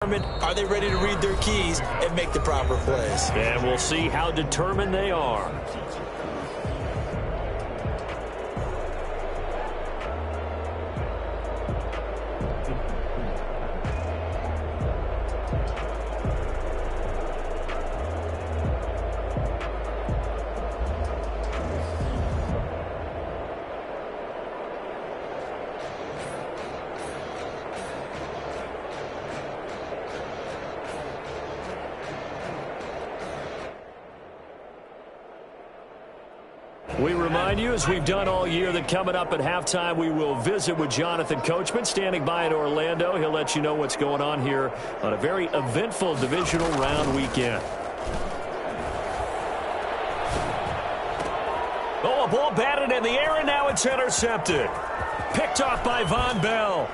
Are they ready to read their keys and make the proper plays? And we'll see how determined they are. We remind you, as we've done all year, that coming up at halftime, we will visit with Jonathan Coachman, standing by in Orlando. He'll let you know what's going on here on a very eventful divisional round weekend. Oh, a ball batted in the air, and now it's intercepted. Picked off by Von Bell.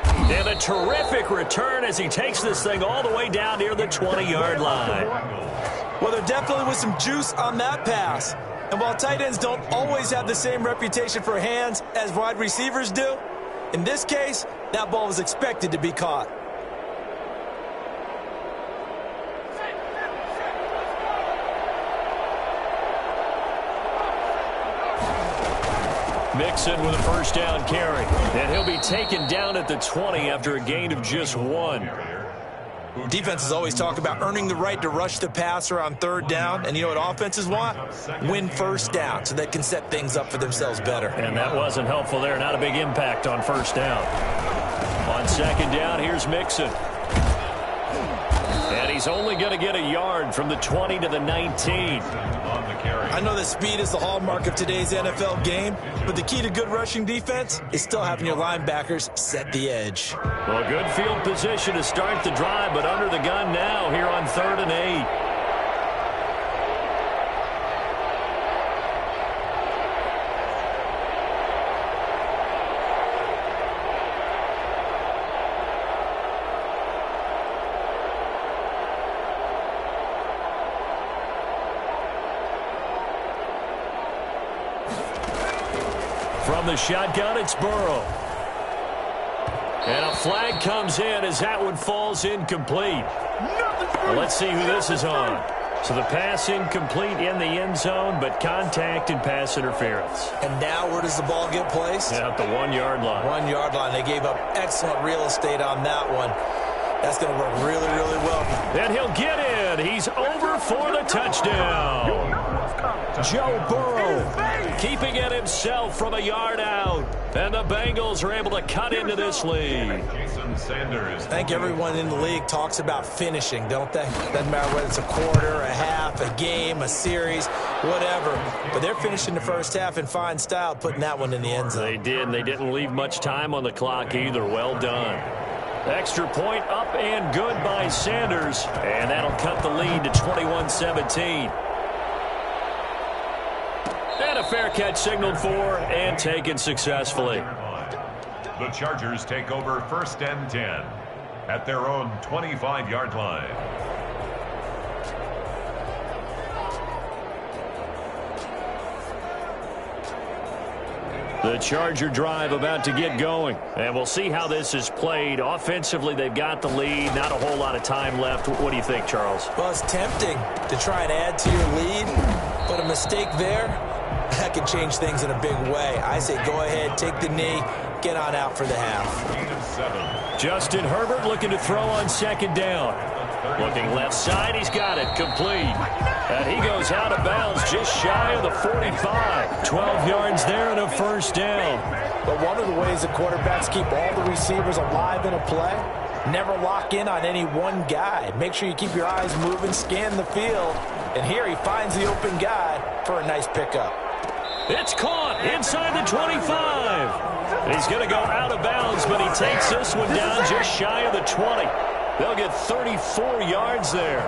And a terrific return as he takes this thing all the way down near the 20-yard line. Well, there definitely was some juice on that pass. And while tight ends don't always have the same reputation for hands as wide receivers do, in this case, that ball was expected to be caught. Mixon with a first down carry. And he'll be taken down at the 20 after a gain of just 1. Defenses always talk about earning the right to rush the passer on third down. And you know what offenses want? Win first down so they can set things up for themselves better. And that wasn't helpful there. Not a big impact on first down. On second down, here's Mixon. And he's only going to get a yard from the 20 to the 19. I know that speed is the hallmark of today's NFL game, but the key to good rushing defense is still having your linebackers set the edge. Well, good field position to start the drive, but under the gun now here on 3rd and 8. From the shotgun, it's Burrow. And a flag comes in as that one falls incomplete. Well, let's see who this is on. So the pass incomplete in the end zone, but contact and pass interference. And now where does the ball get placed? Yeah, at the 1-yard line. 1-yard line. They gave up excellent real estate on that one. That's going to work really, really well. And he'll get in. He's over for the touchdown. Joe Burrow keeping it himself from a yard out. And the Bengals are able to cut into this lead. I think everyone in the league talks about finishing, don't they? Doesn't matter whether it's a quarter, a half, a game, a series, whatever. But they're finishing the first half in fine style, putting that one in the end zone. They did, and they didn't leave much time on the clock either. Well done. Extra point up and good by Sanders. And that'll cut the lead to 21-17. And a fair catch signaled for and taken successfully. The Chargers take over 1st and 10 at their own 25-yard line. The Charger drive about to get going. And we'll see how this is played. Offensively, they've got the lead. Not a whole lot of time left. What do you think, Charles? Well, it's tempting to try and add to your lead, but a mistake there, that can change things in a big way. I say go ahead, take the knee, get on out for the half. Justin Herbert looking to throw on second down. Looking left side, he's got it, complete. And he goes out of bounds just shy of the 45. 12 yards there and a first down. But one of the ways the quarterbacks keep all the receivers alive in a play, never lock in on any one guy. Make sure you keep your eyes moving, scan the field. And here he finds the open guy for a nice pickup. It's caught inside the 25. He's going to go out of bounds, but he takes this one down just shy of the 20. They'll get 34 yards there.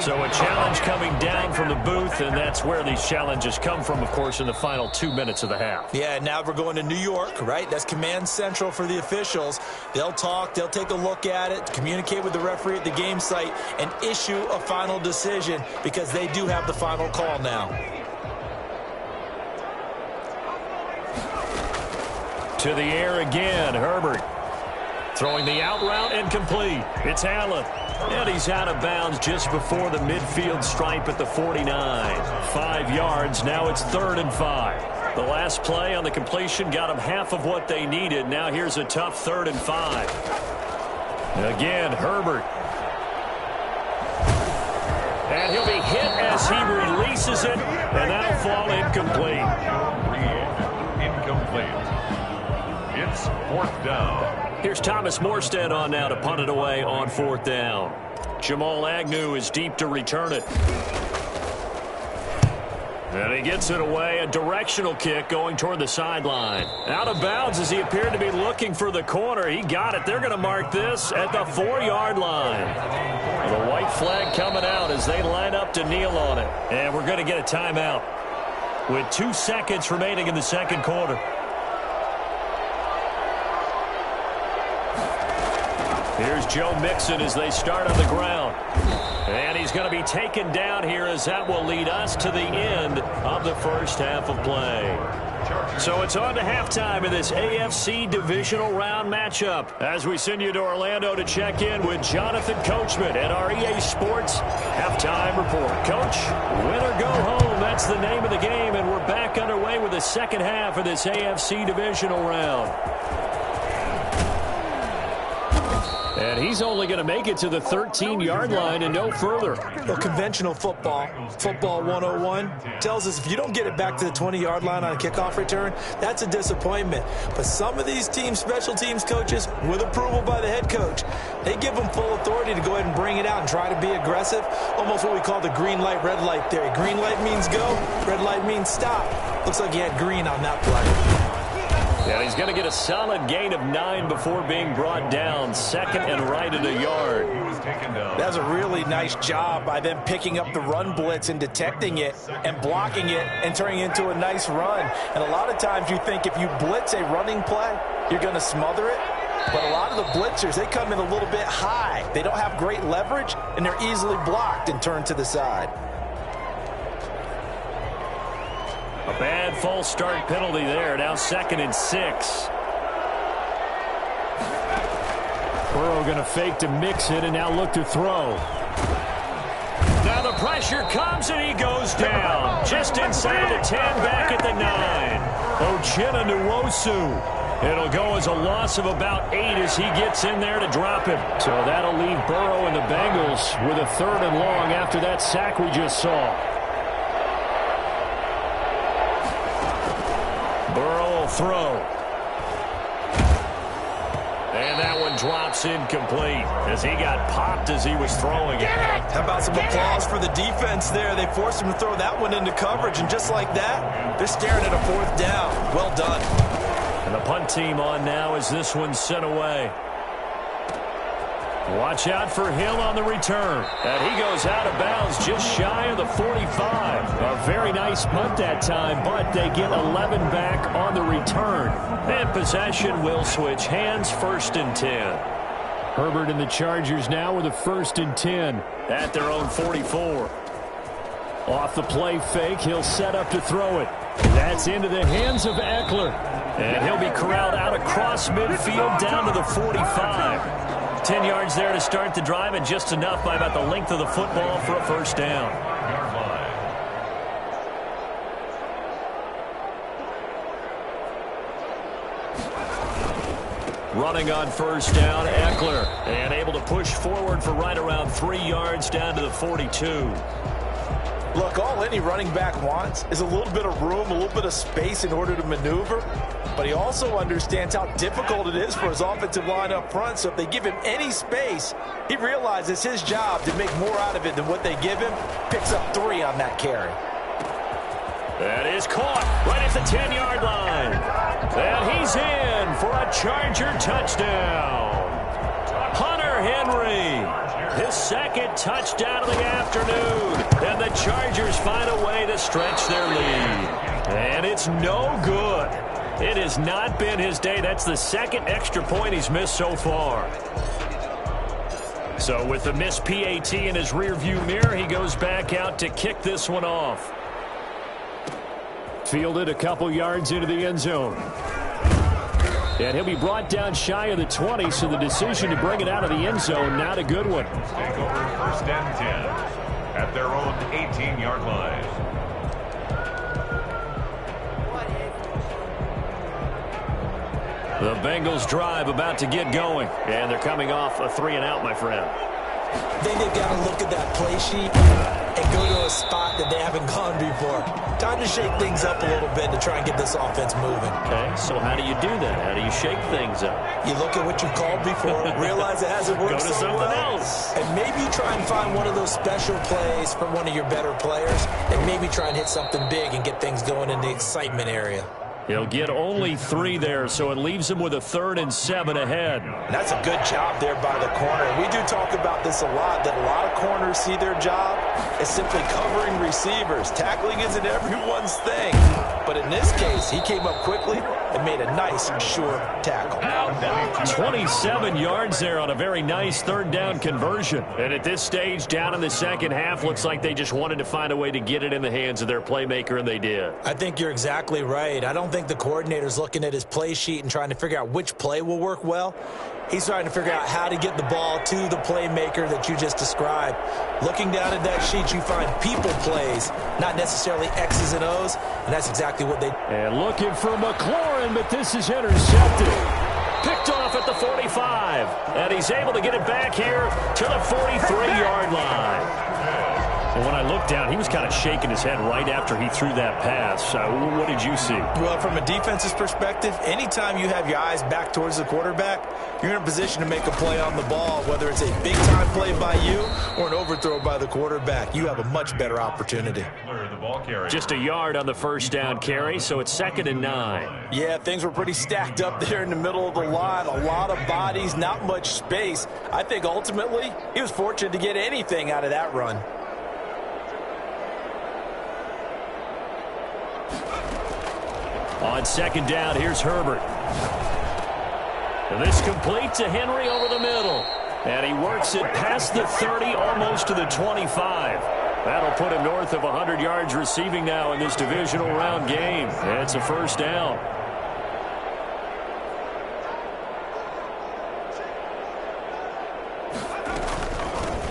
So a challenge coming down from the booth, and that's where these challenges come from, of course, in the final 2 minutes of the half. Yeah, now we're going to New York, right? That's command central for the officials. They'll talk, they'll take a look at it, communicate with the referee at the game site, and issue a final decision because they do have the final call now. To the air again, Herbert. Throwing the out route and complete. It's Allen. And he's out of bounds just before the midfield stripe at the 49. 5 yards. Now it's 3rd and 5. The last play on the completion got them half of what they needed. Now here's a tough 3rd and 5. Again, Herbert. And he'll be hit as he releases it. And that'll fall incomplete. Incomplete. It's 4th down. Here's Thomas Morstead on now to punt it away on 4th down. Jamal Agnew is deep to return it. And he gets it away. A directional kick going toward the sideline. Out of bounds as he appeared to be looking for the corner. He got it. They're going to mark this at the 4-yard line. The white flag coming out as they line up to kneel on it. And we're going to get a timeout with 2 seconds remaining in the second quarter. Here's Joe Mixon as they start on the ground. And he's going to be taken down here as that will lead us to the end of the first half of play. So it's on to halftime in this AFC divisional round matchup as we send you to Orlando to check in with Jonathan Coachman at our EA Sports Halftime Report. Coach, win or go home, that's the name of the game, and we're back underway with the second half of this AFC divisional round. And he's only going to make it to the 13-yard line and no further. Well, conventional football 101, tells us if you don't get it back to the 20-yard line on a kickoff return, that's a disappointment. But some of these teams, special teams coaches, with approval by the head coach, they give them full authority to go ahead and bring it out and try to be aggressive. Almost what we call the green light, red light theory. Green light means go, red light means stop. Looks like he had green on that play. Yeah, he's going to get a solid gain of 9 before being brought down. 2nd and right at a yard. That's a really nice job by them picking up the run blitz and detecting it and blocking it and turning it into a nice run. And a lot of times you think if you blitz a running play, you're going to smother it. But a lot of the blitzers, they come in a little bit high. They don't have great leverage, and they're easily blocked and turned to the side. A bad false start penalty there. Now 2nd and 6. Burrow going to fake to mix it and now look to throw. Now the pressure comes and he goes down. Just inside the 10, back at the 9. Uchenna Nwosu. It'll go as a loss of about 8 as he gets in there to drop him. So that'll leave Burrow and the Bengals with a 3rd and long after that sack we just saw. Burrow will throw. And that one drops incomplete as he got popped as he was throwing it. How about some applause for the defense there? They forced him to throw that one into coverage, and just like that, they're staring at a 4th down. Well done. And the punt team on now as this one's sent away. Watch out for Hill on the return. And he goes out of bounds just shy of the 45. A very nice punt that time, but they get 11 back on the return. And possession will switch hands, 1st and 10. Herbert and the Chargers now with a 1st and 10 at their own 44. Off the play fake, he'll set up to throw it. That's into the hands of Eckler. And he'll be corralled out across midfield down to the 45. 10 yards there to start the drive, and just enough by about the length of the football for a 1st down. Running on 1st down, Eckler, and able to push forward for right around 3 yards down to the 42. Look, all any running back wants is a little bit of room, a little bit of space in order to maneuver. But he also understands how difficult it is for his offensive line up front. So if they give him any space, he realizes his job to make more out of it than what they give him. Picks up 3 on that carry. That is caught right at the 10-yard line. And he's in for a Charger touchdown. Hunter Henry, his 2nd touchdown of the afternoon. And the Chargers find a way to stretch their lead. And it's no good. It has not been his day. That's the 2nd extra point he's missed so far. So with the missed PAT in his rearview mirror, he goes back out to kick this one off. Fielded a couple yards into the end zone. And he'll be brought down shy of the 20, so the decision to bring it out of the end zone, not a good one. Take over first and 10 at their own 18-yard line. The Bengals drive about to get going, and they're coming off a 3-and-out, my friend. I think they've got to look at that play sheet and go to a spot that they haven't gone before. Time to shake things up a little bit to try and get this offense moving. Okay, so how do you do that? How do you shake things up? You look at what you've called before, realize it hasn't worked Go to so something well, else. and maybe try and find one of those special plays from one of your better players, and maybe try and hit something big and get things going in the excitement area. He'll get only 3 there, so it leaves him with a 3rd and 7 ahead. And that's a good job there by the corner. We do talk about this a lot, that a lot of corners see their job as simply covering receivers. Tackling isn't everyone's thing. But in this case, he came up quickly and made a nice, short tackle. 27 yards there on a very nice 3rd down conversion. And at this stage, down in the second half, looks like they just wanted to find a way to get it in the hands of their playmaker, and they did. I think you're exactly right. I don't think the coordinator's looking at his play sheet and trying to figure out which play will work well. He's trying to figure out how to get the ball to the playmaker that you just described. Looking down at that sheet, you find people plays, not necessarily X's and O's, and that's exactly what they... And looking for McLaurin, but this is intercepted. Picked off at the 45, and he's able to get it back here to the 43-yard line. And when I looked down, he was kind of shaking his head right after he threw that pass. What did you see? Well, from a defense's perspective, anytime you have your eyes back towards the quarterback, you're in a position to make a play on the ball, whether it's a big-time play by you or an overthrow by the quarterback. You have a much better opportunity. Just a yard on the first down carry, so it's 2nd and 9. Yeah, things were pretty stacked up there in the middle of the line. A lot of bodies, not much space. I think ultimately he was fortunate to get anything out of that run. On 2nd down, here's Herbert. And this complete to Henry over the middle. And he works it past the 30, almost to the 25. That'll put him north of 100 yards receiving now in this divisional round game. And it's a first down.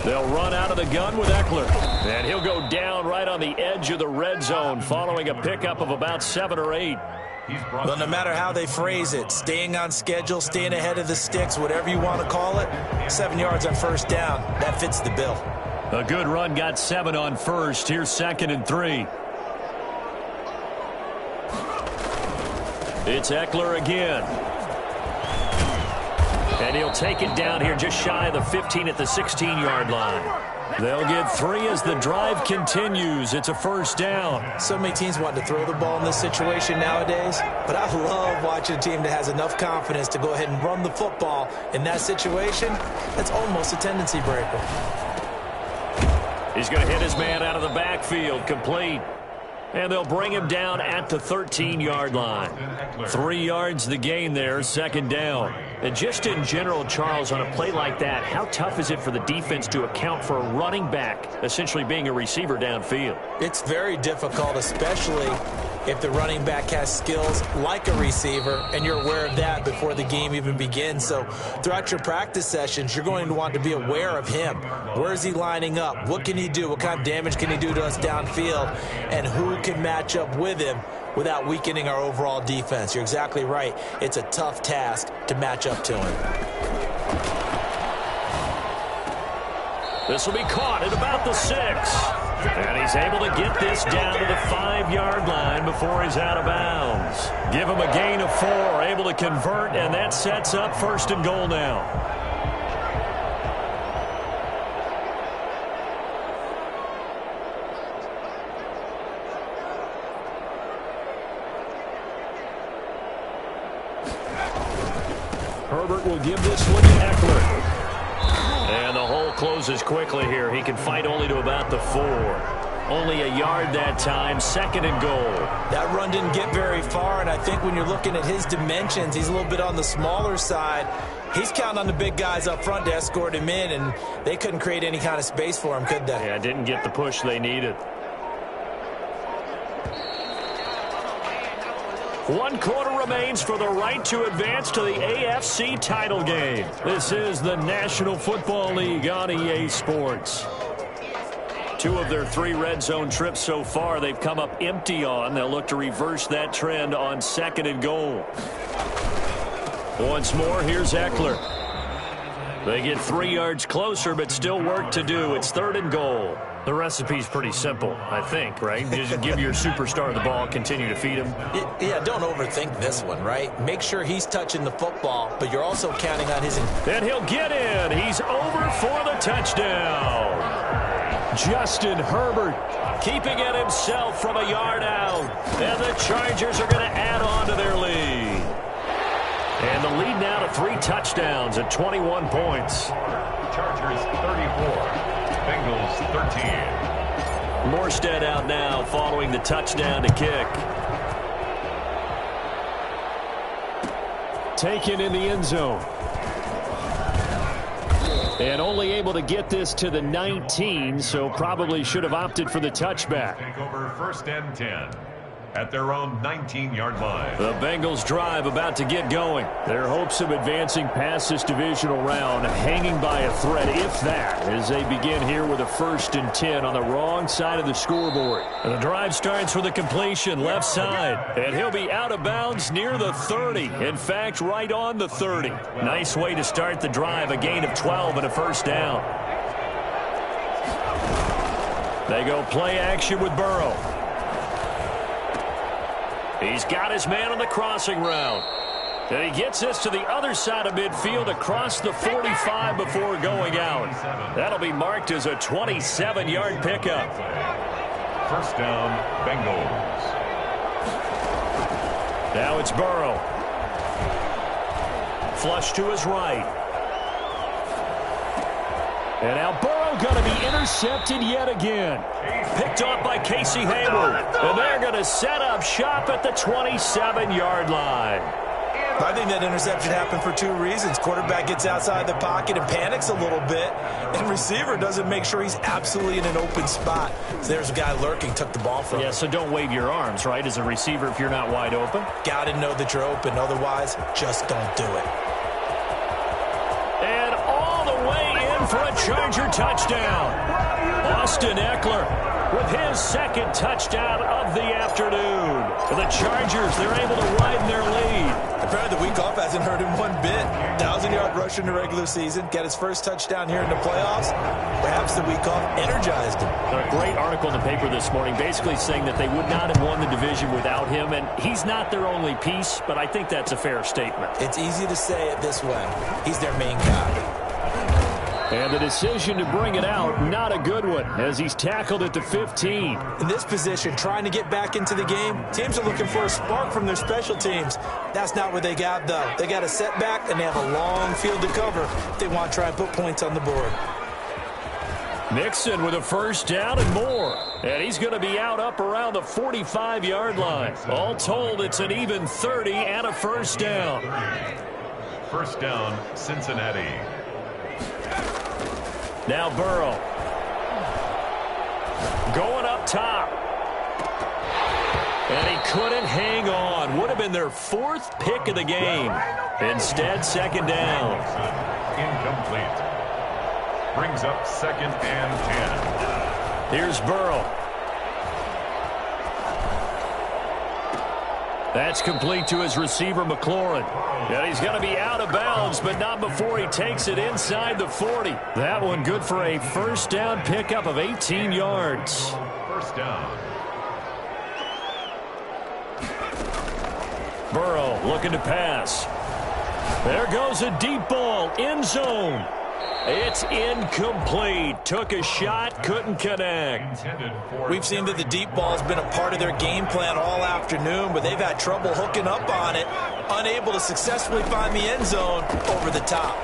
They'll run out of the gun with Eckler. And he'll go down right on the edge of the red zone following a pickup of about 7 or 8. Well, no matter how they phrase it, staying on schedule, staying ahead of the sticks, whatever you want to call it, 7 yards on first down, that fits the bill. A good run got 7 on first. Here's 2nd and 3. It's Eckler again. And he'll take it down here just shy of the 15 at the 16-yard line. They'll get 3 as the drive continues. It's a first down. So many teams want to throw the ball in this situation nowadays, but I love watching a team that has enough confidence to go ahead and run the football. In that situation, that's almost a tendency breaker. He's going to hit his man out of the backfield, complete. And they'll bring him down at the 13-yard line. 3 yards the gain there, 2nd down. And just in general, Charles, on a play like that, how tough is it for the defense to account for a running back essentially being a receiver downfield? It's very difficult, especially if the running back has skills like a receiver, and you're aware of that before the game even begins. So throughout your practice sessions, you're going to want to be aware of him. Where is he lining up? What can he do? What kind of damage can he do to us downfield? And who can match up with him without weakening our overall defense? You're exactly right. It's a tough task to match up to him. This will be caught at about the 6. And he's able to get this down to the 5-yard line before he's out of bounds. Give him a gain of 4, able to convert, and that sets up 1st and goal now. Herbert will give this one to Eckler. And the hole closes quickly here. He can fight only to about the 4. Only a yard that time, 2nd and goal. That run didn't get very far, and I think when you're looking at his dimensions, he's a little bit on the smaller side. He's counting on the big guys up front to escort him in, and they couldn't create any kind of space for him, could they? Yeah, didn't get the push they needed. 1 quarter remains for the right to advance to the AFC title game. This is the National Football League on EA Sports. 2 of their 3 red zone trips so far they've come up empty on. They'll look to reverse that trend on 2nd and goal. Once more, here's Eckler. They get 3 yards closer, but still work to do. It's 3rd and goal. The recipe's pretty simple, I think, right? Just give your superstar the ball, continue to feed him. Yeah, don't overthink this one, right? Make sure he's touching the football, but you're also counting on his... And he'll get in. He's over for the touchdown. Justin Herbert keeping it himself from a yard out. And the Chargers are going to add on to their lead. And the lead now to 3 touchdowns at 21 points. Chargers 34. Bengals 13. Morstead out now following the touchdown to kick. Taken in the end zone. And only able to get this to the 19, so probably should have opted for the touchback. Take over 1st and 10 at their own 19-yard line. The Bengals drive about to get going. Their hopes of advancing past this divisional round hanging by a thread, if that, as they begin here with a 1st and 10 on the wrong side of the scoreboard. And the drive starts with a completion left side, and he'll be out of bounds near the 30. In fact, right on the 30. Nice way to start the drive, a gain of 12 and a 1st down. They go play action with Burrow. He's got his man on the crossing route. And he gets this to the other side of midfield across the 45 before going out. That'll be marked as a 27-yard pickup. 1st down, Bengals. Now it's Burrow. Flush to his right. And now Burrow going to be intercepted yet again. Picked off by Casey Hayward. And they're going to set up shop at the 27-yard line. I think that interception happened for 2 reasons. Quarterback gets outside the pocket and panics a little bit. And receiver doesn't make sure he's absolutely in an open spot. So there's a guy lurking, took the ball from him. Yeah, so don't wave your arms, right, as a receiver if you're not wide open. Got to know that you're open. Otherwise, just don't do it. And all the way in for a Charger touchdown. Austin Eckler with his 2nd touchdown of the afternoon. The Chargers, they're able to widen their lead. Apparently the week off hasn't hurt him one bit. 1,000-yard rush in the regular season. Got his 1st touchdown here in the playoffs. Perhaps the week off energized him. A great article in the paper this morning basically saying that they would not have won the division without him. And he's not their only piece, but I think that's a fair statement. It's easy to say it this way. He's their main guy. And the decision to bring it out, not a good one, as he's tackled at the 15. In this position, trying to get back into the game, teams are looking for a spark from their special teams. That's not what they got, though. They got a setback, and they have a long field to cover if they want to try and put points on the board. Mixon with a 1st down and more. And he's going to be out up around the 45-yard line. All told, it's an even 30 and a 1st down. 1st down, Cincinnati. Now Burrow. Going up top. And he couldn't hang on. Would have been their 4th pick of the game. Instead, 2nd down. Incomplete. Brings up 2nd and 10. Here's Burrow. That's complete to his receiver, McLaurin. And he's going to be out of bounds, but not before he takes it inside the 40. That one good for a 1st down pickup of 18 yards. 1st down. Burrow looking to pass. There goes a deep ball, end zone. It's incomplete. Took a shot, couldn't connect. We've seen that the deep ball has been a part of their game plan all afternoon, but they've had trouble hooking up on it, unable to successfully find the end zone over the top.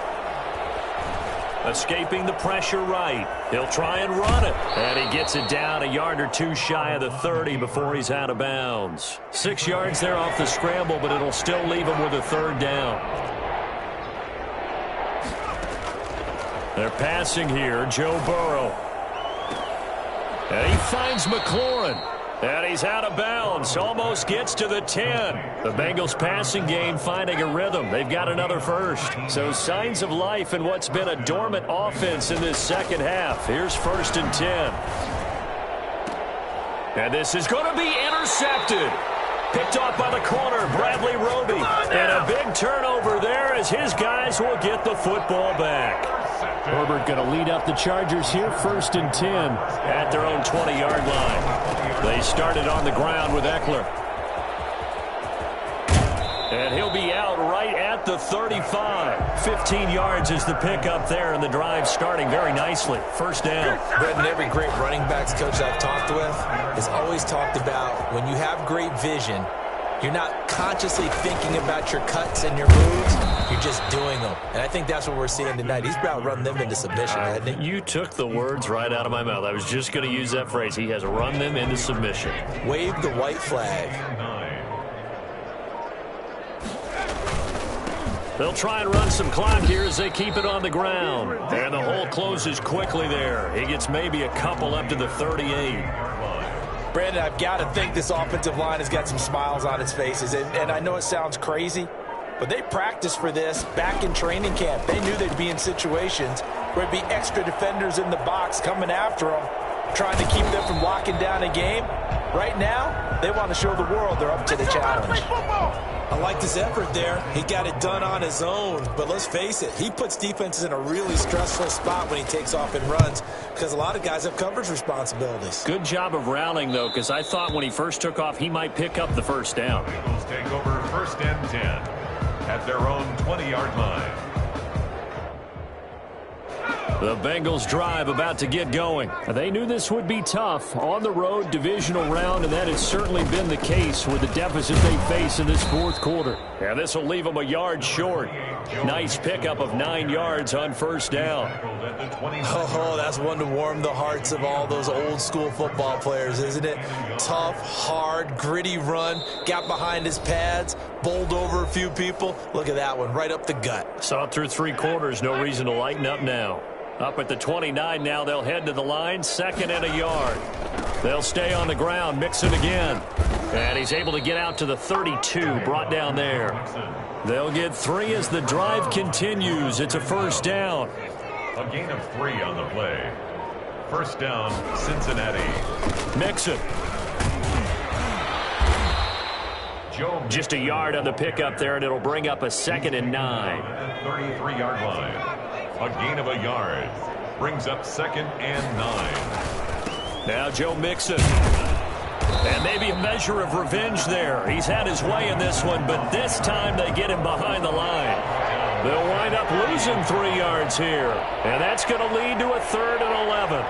Escaping the pressure right. He'll try and run it. And he gets it down a yard or 2 shy of the 30 before he's out of bounds. 6 yards there off the scramble, but it'll still leave him with a 3rd down. They're passing here, Joe Burrow. And he finds McLaurin. And he's out of bounds. Almost gets to the 10. The Bengals passing game finding a rhythm. They've got another first. So signs of life in what's been a dormant offense in this second half. Here's 1st and 10. And this is going to be intercepted. Picked off by the corner, Bradley Roby. And a big turnover there as his guys will get the football back. Herbert going to lead up the Chargers here, 1st and 10 at their own 20-yard line. They started on the ground with Eckler. And he'll be out right at the 35. 15 yards is the pickup there, and the drive starting very nicely. 1st down. Brendan, every great running backs coach I've talked with has always talked about when you have great vision, you're not consciously thinking about your cuts and your moves. You're just doing them. And I think that's what we're seeing tonight. He's about to run them into submission, hasn't he? You took the words right out of my mouth. I was just going to use that phrase. He has run them into submission. Wave the white flag. They'll try and run some clock here as they keep it on the ground. And the hole closes quickly there. He gets maybe a couple up to the 38. Brandon, I've got to think this offensive line has got some smiles on its faces. And I know it sounds crazy, but they practiced for this back in training camp. They knew they'd be in situations where it'd be extra defenders in the box coming after them, trying to keep them from locking down a game. Right now, they want to show the world they're up to the challenge. I like this effort there. He got it done on his own, but let's face it, he puts defenses in a really stressful spot when he takes off and runs because a lot of guys have coverage responsibilities. Good job of rallying, though, because I thought when he first took off, he might pick up the 1st down. Eagles take over 1st and 10 at their own 20-yard line. The Bengals drive about to get going. They knew this would be tough. On the road, divisional round, and that has certainly been the case with the deficit they face in this 4th quarter. And this will leave them a yard short. Nice pickup of 9 yards on 1st down. Oh, that's one to warm the hearts of all those old school football players, isn't it? Tough, hard, gritty run. Got behind his pads, bowled over a few people. Look at that one, right up the gut. Saw it through 3 quarters. No reason to lighten up now. Up at the 29 now, they'll head to the line. 2nd and a yard. They'll stay on the ground, mix it again. And he's able to get out to the 32, brought down there. They'll get 3 as the drive continues. It's a 1st down. A gain of 3 on the play. 1st down, Cincinnati. Mixon. Just a yard on the pickup there, and it'll bring up a 2nd and 9. 33-yard line. A gain of a yard. Brings up 2nd and 9. Now Joe Mixon. And maybe a measure of revenge there. He's had his way in this one, but this time they get him behind the line. They'll wind up losing 3 yards here. And that's going to lead to a 3rd and 11.